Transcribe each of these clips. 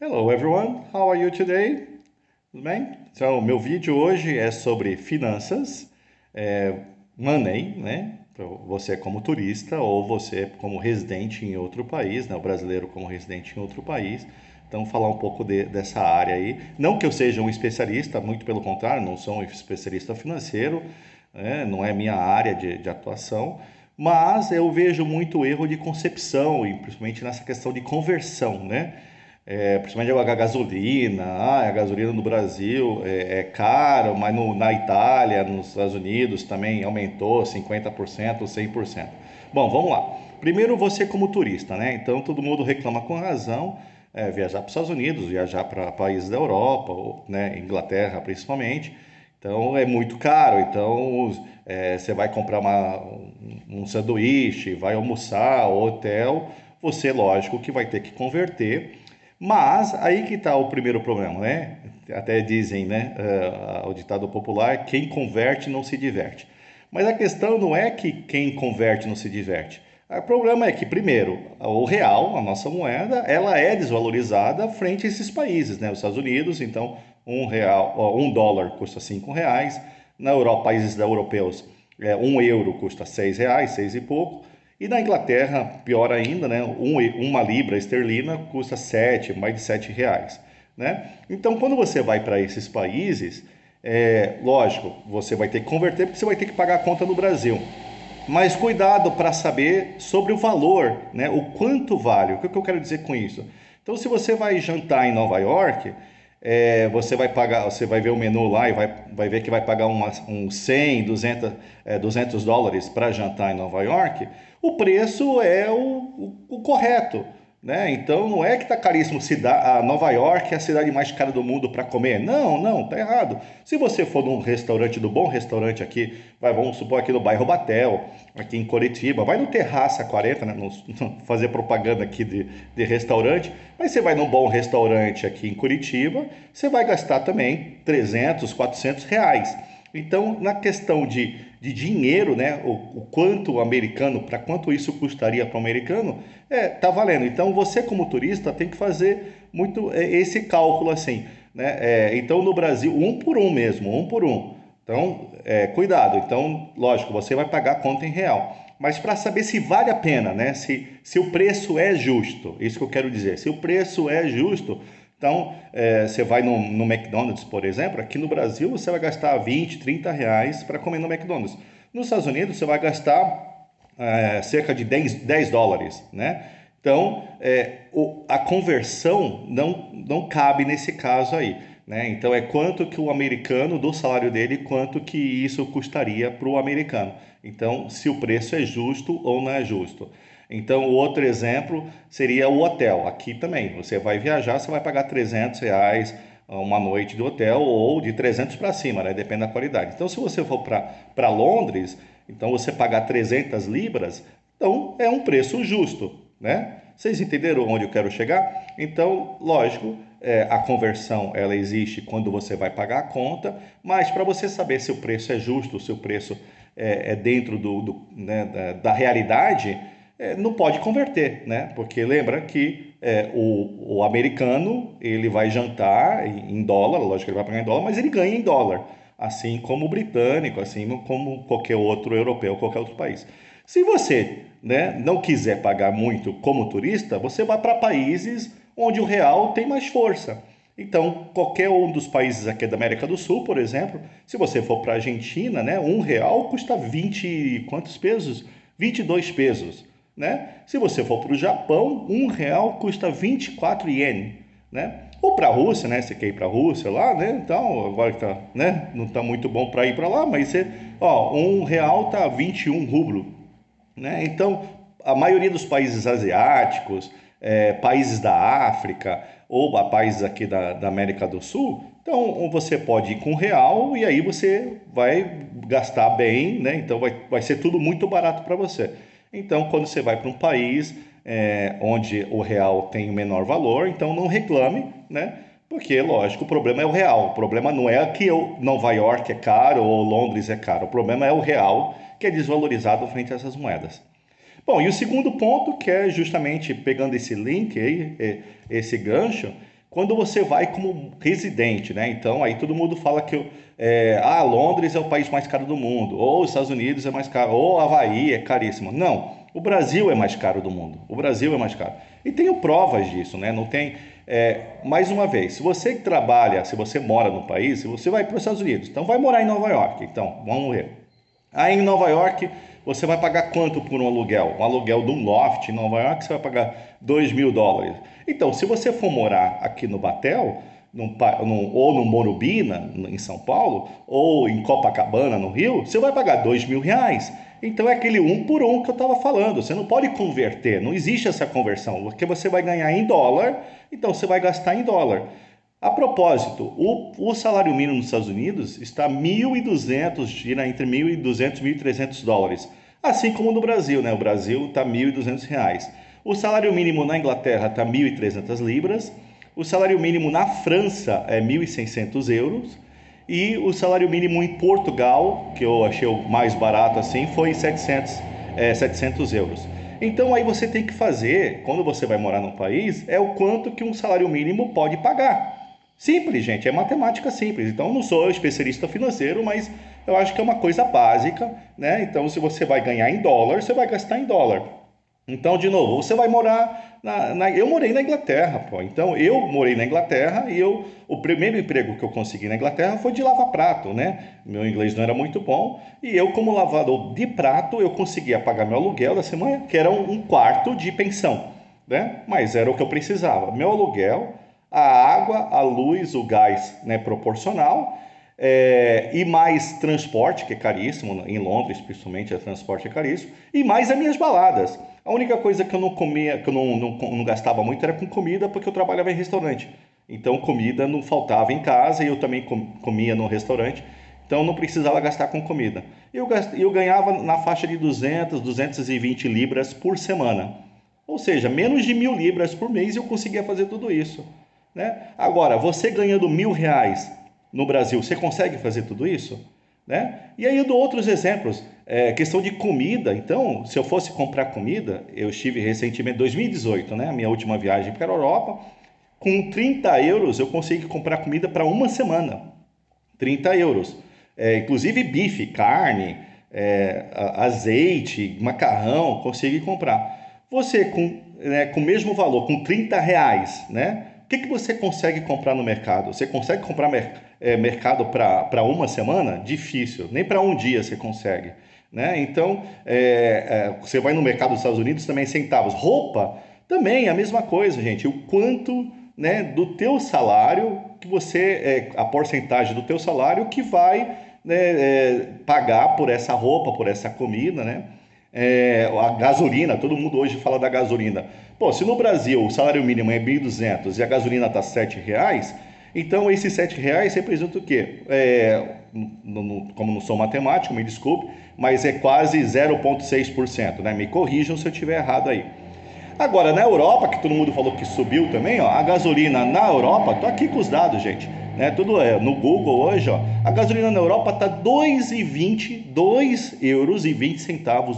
Hello everyone, how are you today? Tudo bem? Então, meu vídeo hoje é sobre finanças, money, né? Pra você como turista ou você como residente em outro país, né? O brasileiro como residente em outro país. Então, falar um pouco dessa área aí. Não que eu seja um especialista, muito pelo contrário, não sou um especialista financeiro, né? Não é minha área de atuação, mas eu vejo muito erro de concepção, e principalmente nessa questão de conversão, né? Principalmente a gasolina, a gasolina no Brasil é cara, mas na Itália, nos Estados Unidos também aumentou 50%, 100%. Bom, vamos lá. Primeiro você como turista, né? Então todo mundo reclama com razão viajar para os Estados Unidos, viajar para países da Europa, ou, né, Inglaterra principalmente. Então é muito caro. Então você vai comprar um sanduíche, vai almoçar, hotel, você lógico que vai ter que converter, mas aí que está o primeiro problema, né? Até dizem, né, o ditado popular, quem converte não se diverte. Mas a questão não é que quem converte não se diverte. O problema é que, primeiro, o real, a nossa moeda, ela é desvalorizada frente a esses países, né? Os Estados Unidos, então, um real, um dólar custa R$ 5. Na Europa, países europeus, um euro custa R$ 6, seis e pouco. E na Inglaterra, pior ainda, né? Uma libra esterlina custa mais de R$ 7, né? Então, quando você vai para esses países, lógico, você vai ter que converter porque você vai ter que pagar a conta no Brasil. Mas cuidado para saber sobre o valor, né? O quanto vale. O que eu quero dizer com isso? Então, se você vai jantar em Nova York, você vai pagar, você vai ver o menu lá e vai ver que vai pagar uns 100, 200 dólares para jantar em Nova York. O preço é o correto, né? Então não é que está caríssimo. A Nova York é a cidade mais cara do mundo para comer. Não, não, tá errado. Se você for num restaurante, do bom restaurante aqui, vamos supor aqui no bairro Batel, aqui em Curitiba, vai no Terraça 40, né? Não fazer propaganda aqui de restaurante, mas você vai num bom restaurante aqui em Curitiba, você vai gastar também 300, R$ 400. Então, na questão de dinheiro, né, o quanto o americano, para quanto isso custaria para o americano, tá valendo. Então, você como turista tem que fazer muito esse cálculo assim, né? Então, no Brasil, um por um mesmo, um por um. Então, cuidado. Então, lógico, você vai pagar a conta em real. Mas para saber se vale a pena, né? Se o preço é justo, isso que eu quero dizer. Se o preço é justo, então você vai no McDonald's, por exemplo, aqui no Brasil você vai gastar 20, R$ 30 para comer no McDonald's. Nos Estados Unidos você vai gastar cerca de dez dólares, né? Então, a conversão não cabe nesse caso aí, né? Então, é quanto que o americano, do salário dele, quanto que isso custaria para o americano. Então, se o preço é justo ou não é justo. Então, o outro exemplo seria o hotel. Aqui também, você vai viajar, você vai pagar R$ 300 uma noite de hotel ou de 300 para cima, né? Depende da qualidade. Então, se você for para Londres, então você pagar 300 libras, então é um preço justo, né? Vocês entenderam onde eu quero chegar? Então, lógico, a conversão ela existe quando você vai pagar a conta, mas para você saber se o preço é justo, se o preço é dentro né, da realidade, não pode converter, né? Porque lembra que o americano ele vai jantar em dólar, lógico que ele vai pagar em dólar, mas ele ganha em dólar, assim como o britânico, assim como qualquer outro europeu, qualquer outro país. Se você, né, não quiser pagar muito como turista, você vai para países onde o real tem mais força. Então, qualquer um dos países aqui da América do Sul, por exemplo, se você for para a Argentina, né, R$ 1 custa 20, quantos pesos? 22 pesos, né? Se você for para o Japão, R$ 1 custa 24 ienes, né? Ou para a Rússia, né? Você quer ir para a Rússia lá, né? Então, agora que tá, né? Não está muito bom para ir para lá, mas R$ 1 tá 21 rublo, né? Então, a maioria dos países asiáticos, países da África ou países aqui da América do Sul, então você pode ir com real e aí você vai gastar bem, né? Então vai ser tudo muito barato para você. Então, quando você vai para um país onde o real tem o menor valor, então não reclame, né? Porque, lógico, o problema é o real. O problema não é que Nova York é caro ou Londres é caro. O problema é o real, que é desvalorizado frente a essas moedas. Bom, e o segundo ponto, que é justamente pegando esse link aí, esse gancho, quando você vai como residente, né? Então, aí todo mundo fala que Londres é o país mais caro do mundo, ou os Estados Unidos é mais caro, ou Havaí é caríssimo. Não, o Brasil é mais caro do mundo. O Brasil é mais caro. E tenho provas disso, né? Não tem. Mais uma vez, se você trabalha, se você mora no país, se você vai para os Estados Unidos, então vai morar em Nova York. Então, vamos ver. Aí em Nova York, você vai pagar quanto por um aluguel? Um aluguel de um loft em Nova York, você vai pagar US$ 2.000. Então, se você for morar aqui no Batel, ou no Morumbi, em São Paulo, ou em Copacabana, no Rio, você vai pagar R$ 2.000. Então é aquele um por um que eu estava falando. Você não pode converter, não existe essa conversão, porque você vai ganhar em dólar, então você vai gastar em dólar. A propósito, o salário mínimo nos Estados Unidos está 1.200, gira entre 1.200 e US$ 1.300, assim como no Brasil, né? O Brasil está R$ 1.200. O salário mínimo na Inglaterra está 1.300 libras, o salário mínimo na França é 1.600 euros, e o salário mínimo em Portugal, que eu achei o mais barato assim, foi 700 euros. Então aí você tem que fazer, quando você vai morar num país, é o quanto que um salário mínimo pode pagar. Simples, gente, é matemática simples. Então, eu não sou especialista financeiro, mas eu acho que é uma coisa básica, né? Então, se você vai ganhar em dólar, você vai gastar em dólar. Então, de novo, você vai morar eu morei na Inglaterra, pô. Então, eu morei na Inglaterra e o primeiro emprego que eu consegui na Inglaterra foi de lava-prato, né? Meu inglês não era muito bom e eu, como lavador de prato, eu conseguia pagar meu aluguel da semana, que era um quarto de pensão, né? Mas era o que eu precisava. Meu aluguel, a água, a luz, o gás, né, proporcional, e mais transporte, que é caríssimo, em Londres principalmente, o transporte é caríssimo, e mais as minhas baladas. A única coisa que eu não comia, que eu não gastava muito era com comida, porque eu trabalhava em restaurante. Então comida não faltava em casa e eu também comia no restaurante, então não precisava gastar com comida. Eu ganhava na faixa de 200, 220 libras por semana. Ou seja, menos de 1.000 libras por mês eu conseguia fazer tudo isso, né? Agora, você ganhando R$ 1.000 no Brasil, você consegue fazer tudo isso? Né? E aí eu dou outros exemplos. Questão de comida. Então, se eu fosse comprar comida, eu estive recentemente, em 2018, né? A minha última viagem para a Europa, com 30 euros eu consegui comprar comida para uma semana. 30 euros. Inclusive bife, carne, azeite, macarrão, consegui comprar. Você, com o mesmo valor, com R$ 30, né? O que você consegue comprar no mercado? Você consegue comprar mercado para uma semana? Difícil. Nem para um dia você consegue, né? Então, você vai no mercado dos Estados Unidos também centavos. Roupa também é a mesma coisa, gente. O quanto, né, do teu salário que você, a porcentagem do teu salário que vai, né, pagar por essa roupa, por essa comida, né? A gasolina, todo mundo hoje fala da gasolina. Pô, se no Brasil o salário mínimo é 1.200 e a gasolina está R$ 7, então esses R$ 7 representam o quê? Como não sou matemático, me desculpe, mas é quase 0,6%, né? Me corrijam se eu estiver errado aí. Agora, na Europa, que todo mundo falou que subiu também, ó, a gasolina na Europa, tô aqui com os dados, gente, né? Tudo no Google hoje, ó. A gasolina na Europa tá 2,20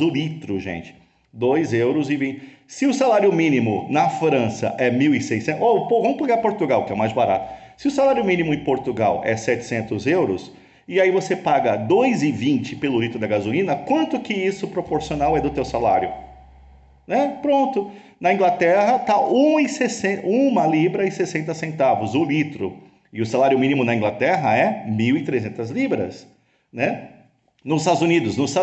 o litro, gente. 2,20 €. Se o salário mínimo na França é 1.600, vamos pegar Portugal, que é mais barato. Se o salário mínimo em Portugal é 700 euros, e aí você paga 2,20 pelo litro da gasolina, quanto que isso proporcional é do teu salário? Né? Pronto. Na Inglaterra está 1,60 libra o litro. E o salário mínimo na Inglaterra é 1.300 libras. Né? Nos Estados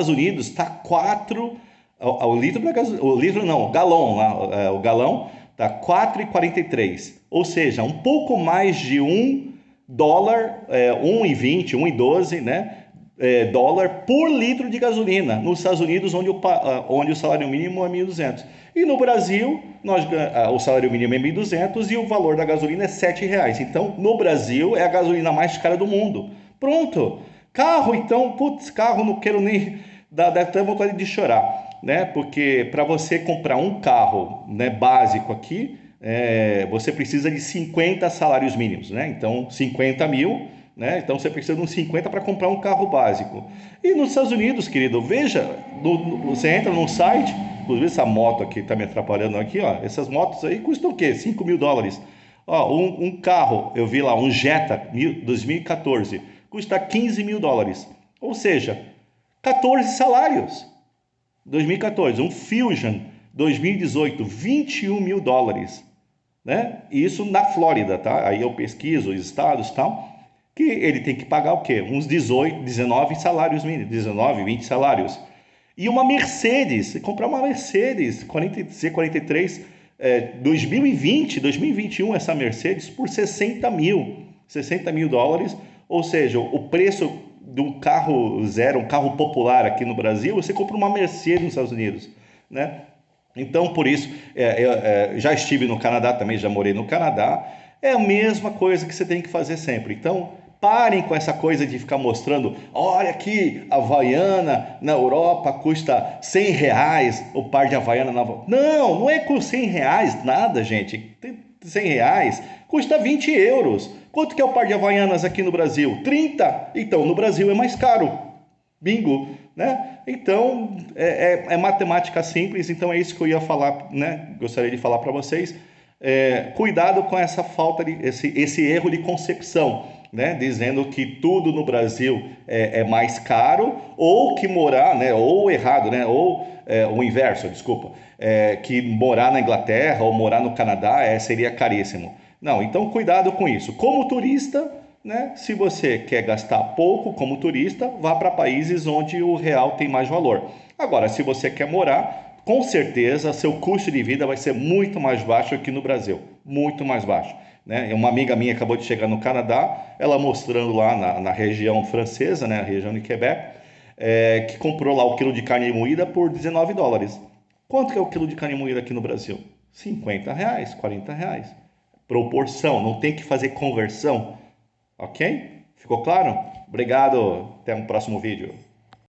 Unidos está 4. O litro da gasolina. O litro não, o galão lá. O galão está 4,43. Ou seja, um pouco mais de $1, 1,20, 1,12, né? Dólar por litro de gasolina nos Estados Unidos, onde o salário mínimo é 1.200. E no Brasil, o salário mínimo é 1.200 e o valor da gasolina é R$ 7. Então, no Brasil, é a gasolina mais cara do mundo. Pronto. Carro, então, carro não quero nem... Dá até vontade de chorar, né? Porque para você comprar um carro, né, básico aqui, você precisa de 50 salários mínimos, né? Então, 50 mil... Né? Então você precisa de uns 50 para comprar um carro básico. E nos Estados Unidos, querido, veja, você entra num site, inclusive essa moto aqui está me atrapalhando aqui, ó, essas motos aí custam o quê? $5.000. Ó, um carro, eu vi lá, um Jetta 2014, custa 15 mil dólares. Ou seja, 14 salários. 2014, um Fusion 2018, 21 mil dólares, né? Isso na Flórida, tá? Aí eu pesquiso os estados e tal, que ele tem que pagar o quê? Uns 18, 19 salários mínimos, 19, 20 salários. E uma Mercedes, comprar uma Mercedes 40, C43, 2020, 2021, essa Mercedes por 60 mil dólares, ou seja, o preço de um carro zero, um carro popular aqui no Brasil, você compra uma Mercedes nos Estados Unidos, né? Então, por isso, eu já estive no Canadá também, já morei no Canadá, é a mesma coisa que você tem que fazer sempre. Então, parem com essa coisa de ficar mostrando, olha aqui, a Havaiana na Europa custa 100 reais o par de Havaiana na... Não, não é com 100 reais nada, gente. 100 reais custa 20 euros. Quanto que é o par de Havaianas aqui no Brasil? 30. Então, no Brasil é mais caro. Bingo, né? Então, é matemática simples, então é isso que eu ia falar, né? Gostaria de falar para vocês. Cuidado com essa falta de, esse erro de concepção, né? Dizendo que tudo no Brasil é mais caro, ou que morar, né? Ou errado, né? Ou o inverso, desculpa, que morar na Inglaterra ou morar no Canadá seria caríssimo. Não, então cuidado com isso. Como turista, né? Se você quer gastar pouco como turista, vá para países onde o real tem mais valor. Agora, se você quer morar, com certeza seu custo de vida vai ser muito mais baixo que no Brasil, muito mais baixo, né? Uma amiga minha acabou de chegar no Canadá, ela mostrando lá na região francesa, né, a região de Quebec, que comprou lá o quilo de carne moída por 19 dólares. Quanto que é o quilo de carne moída aqui no Brasil? 50 reais, 40 reais. Proporção, não tem que fazer conversão. Ok? Ficou claro? Obrigado. Até o próximo vídeo.